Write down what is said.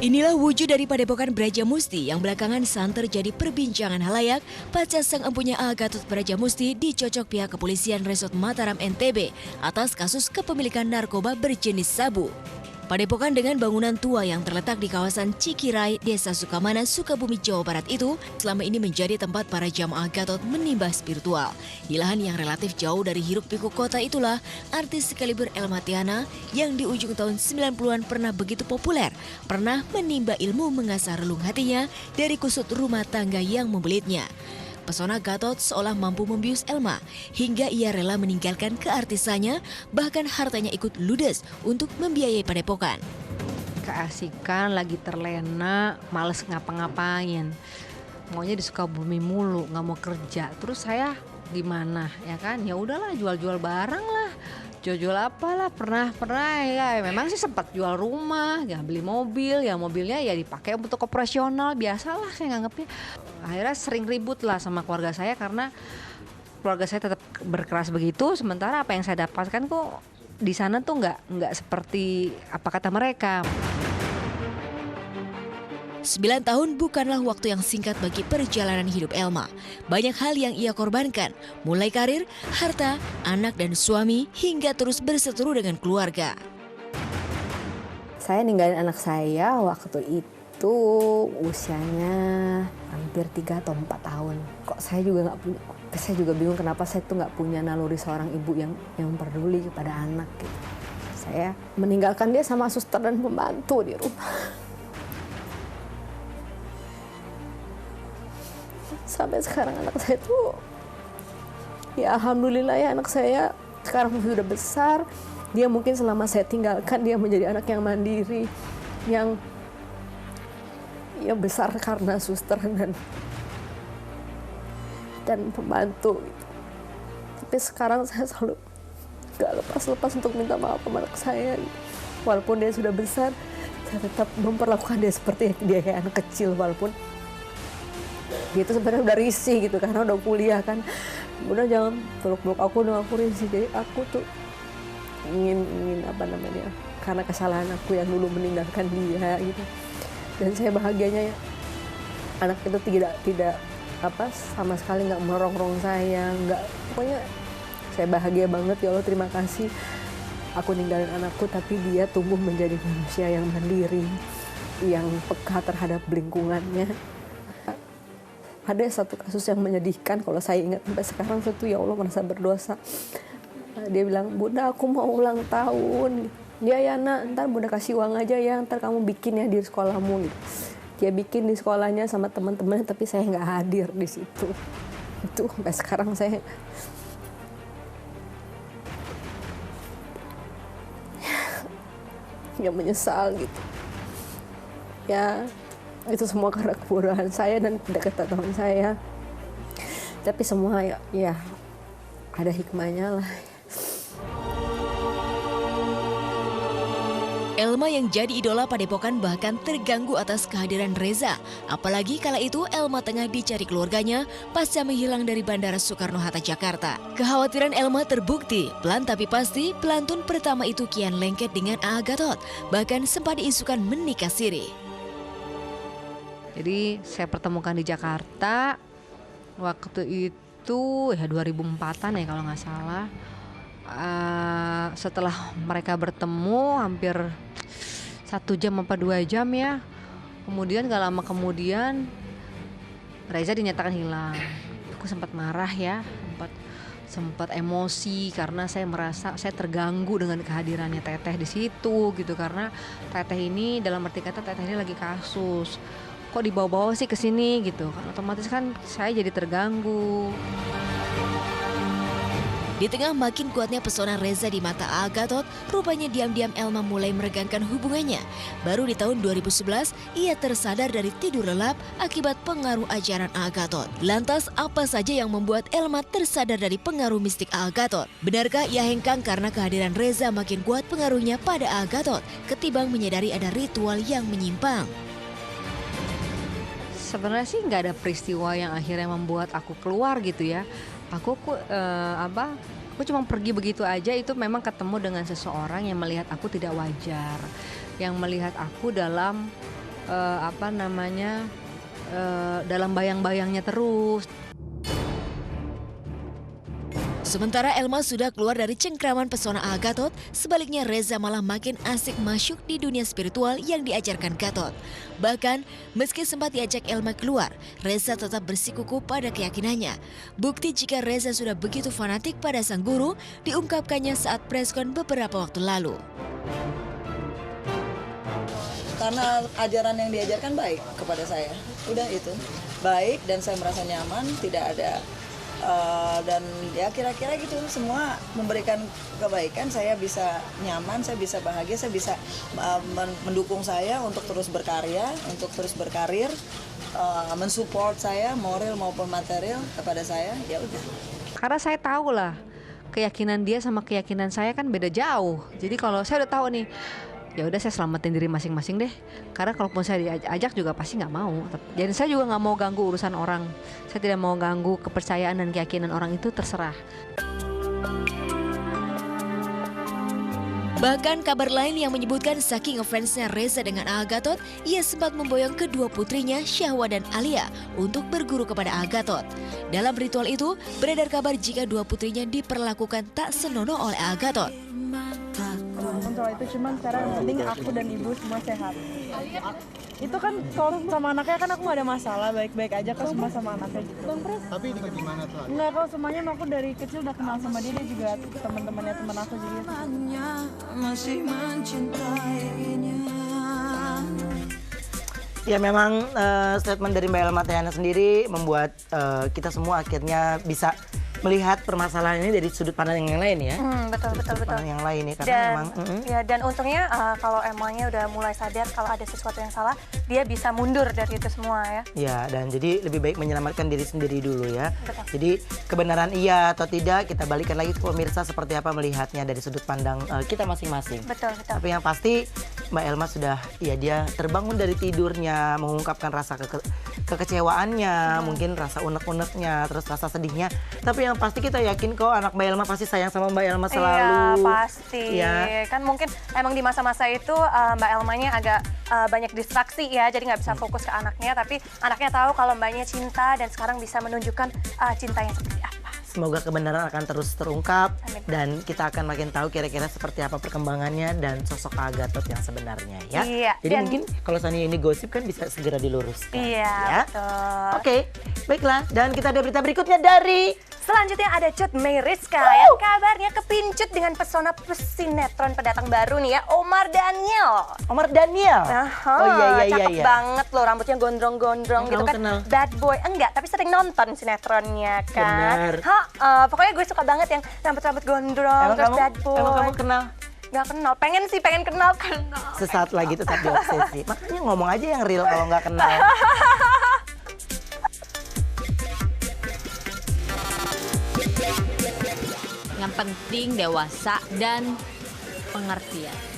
Inilah wujud dari Padepokan Brajamusti yang belakangan santer jadi perbincangan halayak pasca sang empunya Gatot Brajamusti dicocok pihak kepolisian Resort Mataram NTB atas kasus kepemilikan narkoba berjenis sabu. Padepokan dengan bangunan tua yang terletak di kawasan Cikirai, Desa Sukamana, Sukabumi, Jawa Barat itu selama ini menjadi tempat para jamaah Gatot menimba spiritual. Di lahan yang relatif jauh dari hiruk-pikuk kota itulah artis sekaliber Elma Tiana yang di ujung tahun 90-an pernah begitu populer, pernah menimba ilmu mengasah relung hatinya dari kusut rumah tangga yang membelitnya. Pesona Gatot seolah mampu membius Elma hingga ia rela meninggalkan keartisannya, bahkan hartanya ikut ludes untuk membiayai padepokan. Keasikan, lagi terlena, males ngapa-ngapain. Maunya di Sukabumi mulu, nggak mau kerja. Terus saya gimana ya kan? Ya udahlah jual-jual barang lah. Jual-jual apalah, pernah ya memang sih sempat jual rumah, ya beli mobil, ya mobilnya ya dipakai untuk operasional, biasalah saya nganggapnya. Akhirnya sering ribut lah sama keluarga saya karena keluarga saya tetap berkeras begitu, sementara apa yang saya dapatkan kok di sana tuh nggak seperti apa kata mereka. 9 tahun bukanlah waktu yang singkat bagi perjalanan hidup Elma. Banyak hal yang ia korbankan, mulai karir, harta, anak dan suami, hingga terus berseteru dengan keluarga. Saya ninggalin anak saya waktu itu usianya hampir 3 atau 4 tahun. Kok saya juga bingung kenapa saya tuh nggak punya naluri seorang ibu yang peduli kepada anak gitu. Saya meninggalkan dia sama suster dan pembantu di rumah. Sampai sekarang anak saya tuh, ya alhamdulillah ya anak saya sekarang sudah besar. Dia mungkin selama saya tinggalkan dia menjadi anak yang mandiri, yang besar karena suster dan pembantu gitu. Tapi sekarang saya selalu gak lepas untuk minta maaf sama anak saya gitu. Walaupun dia sudah besar, saya tetap memperlakukan dia seperti dia kayak anak kecil, walaupun dia itu sebenarnya udah risih gitu karena udah kuliah kan. Udah jangan peluk-peluk aku dong, aku risih. Jadi aku tuh ingin karena kesalahan aku yang dulu meninggalkan dia gitu. Dan saya bahagianya ya anak itu tidak sama sekali nggak merongrong saya, nggak, pokoknya saya bahagia banget. Ya Allah, terima kasih aku ninggalin anakku tapi dia tumbuh menjadi manusia yang mandiri, yang peka terhadap lingkungannya. Ada satu kasus yang menyedihkan kalau saya ingat sampai sekarang, itu ya Allah merasa berdosa. Dia bilang, "Bunda, aku mau ulang tahun." Dia, "Ya nak, ntar Bunda kasih uang aja ya, ntar kamu bikin ya di sekolahmu." Gitu. Dia bikin di sekolahnya sama teman-temannya, tapi saya nggak hadir di situ. Itu sampai sekarang saya ya menyesal gitu. Ya, itu semua karena kebodohan saya dan ketidaktahuan saya. Tapi semua ya ada hikmahnya lah. Elma yang jadi idola padepokan bahkan terganggu atas kehadiran Reza. Apalagi kala itu Elma tengah dicari keluarganya pasca menghilang dari Bandara Soekarno-Hatta, Jakarta. Kekhawatiran Elma terbukti, pelan tapi pasti pelantun pertama itu kian lengket dengan Gatot. Bahkan sempat diisukan menikah siri. Jadi saya pertemukan di Jakarta waktu itu ya 2004-an ya kalau nggak salah. Setelah mereka bertemu hampir 1 jam apa 2 jam ya. Kemudian gak lama kemudian Reza dinyatakan hilang. Aku sempat marah ya, sempat emosi karena saya merasa saya terganggu dengan kehadirannya Teteh di situ gitu, karena Teteh ini dalam arti kata Teteh ini lagi kasus. Kok dibawa-bawa sih ke sini gitu kan, otomatis kan saya jadi terganggu. Di tengah makin kuatnya pesona Reza di mata Gatot, rupanya diam-diam Elma mulai meregangkan hubungannya. Baru di tahun 2011, ia tersadar dari tidur lelap akibat pengaruh ajaran Gatot. Lantas apa saja yang membuat Elma tersadar dari pengaruh mistik Gatot? Benarkah ia hengkang karena kehadiran Reza makin kuat pengaruhnya pada Gatot, ketimbang menyadari ada ritual yang menyimpang? Sebenarnya sih nggak ada peristiwa yang akhirnya membuat aku keluar gitu ya. Aku cuma pergi begitu aja. Itu memang ketemu dengan seseorang yang melihat aku tidak wajar, yang melihat aku dalam dalam bayang-bayangnya terus. Sementara Elma sudah keluar dari cengkraman pesona Gatot, sebaliknya Reza malah makin asik masyuk di dunia spiritual yang diajarkan Gatot. Bahkan, meski sempat diajak Elma keluar, Reza tetap bersikukuh pada keyakinannya. Bukti jika Reza sudah begitu fanatik pada sang guru, diungkapkannya saat preskon beberapa waktu lalu. Karena ajaran yang diajarkan baik kepada saya, udah itu baik dan saya merasa nyaman, tidak ada dan ya kira-kira gitu, semua memberikan kebaikan, saya bisa nyaman, saya bisa bahagia, saya bisa mendukung saya untuk terus berkarya, untuk terus berkarir, mensupport saya moral maupun material kepada saya, ya udah. Karena saya tahu lah keyakinan dia sama keyakinan saya kan beda jauh. Jadi kalau saya udah tahu nih, ya udah saya selamatin diri masing-masing deh. Karena kalaupun saya diajak juga pasti nggak mau. Jadi saya juga nggak mau ganggu urusan orang. Saya tidak mau ganggu kepercayaan dan keyakinan orang, itu terserah. Bahkan kabar lain yang menyebutkan saking ngefansnya Reza dengan Gatot, ia sempat memboyong kedua putrinya Syahwa dan Alia untuk berguru kepada Gatot. Dalam ritual itu, beredar kabar jika dua putrinya diperlakukan tak senonoh oleh Gatot. Soal itu cuman sekarang yang penting aku dan ibu semua sehat. Itu kan kalau sama anaknya kan aku gak ada masalah, baik-baik aja kok semua sama anaknya gitu. Tapi itu gimana tuh? Enggak, kalau semuanya aku dari kecil udah kenal sama dia juga teman-temannya teman aku jadi. Masih mencintainya. Ya memang statement dari Mbak Elma Tehana sendiri membuat kita semua akhirnya bisa melihat permasalahan ini dari sudut pandang yang lain ya. Betul. Pandang yang lain ya, karena Dan, memang dan untungnya kalau Elmanya udah mulai sadar kalau ada sesuatu yang salah, dia bisa mundur dari itu semua ya. ya, dan jadi lebih baik menyelamatkan diri sendiri dulu ya. Betul. Jadi kebenaran iya atau tidak kita balikan lagi ke pemirsa seperti apa melihatnya dari sudut pandang kita masing-masing. Betul. Tapi yang pasti Mbak Elma sudah, ya dia terbangun dari tidurnya, mengungkapkan rasa kekecewaannya, mungkin rasa unek-uneknya, terus rasa sedihnya. Tapi yang pasti kita yakin kok anak Mbak Elma pasti sayang sama Mbak Elma selalu. Iya, pasti. Ya. Kan mungkin emang di masa-masa itu Mbak Elmanya agak banyak distraksi ya, jadi nggak bisa fokus ke anaknya. Tapi anaknya tahu kalau mbaknya cinta dan sekarang bisa menunjukkan cintanya seperti apa. Semoga kebenaran akan terus terungkap. Amin. Dan kita akan makin tahu kira-kira seperti apa perkembangannya dan sosok Gatot yang sebenarnya ya. Iya, Jadi dan- mungkin kalau seandainya ini gosip kan bisa segera diluruskan. Iya, ya. betul. Oke, baiklah. Dan kita ada berita berikutnya dari Selanjutnya ada Cut Meyriska yang kabarnya kepincut dengan pesona pesinetron pendatang baru nih ya, Omar Daniel. Omar Daniel. Oh iya. Cakep banget loh, rambutnya gondrong-gondrong gitu kan. kenal. Bad boy, enggak, tapi sering nonton sinetronnya kan. Benar. Pokoknya gue suka banget yang rambut-rambut gondrong, terus bad boy. Emang kamu kenal? Nggak kenal, pengen kenal. Sesaat lagi tetap diobsesi. Makanya ngomong aja yang real kalau nggak kenal. Yang penting dewasa dan pengertian.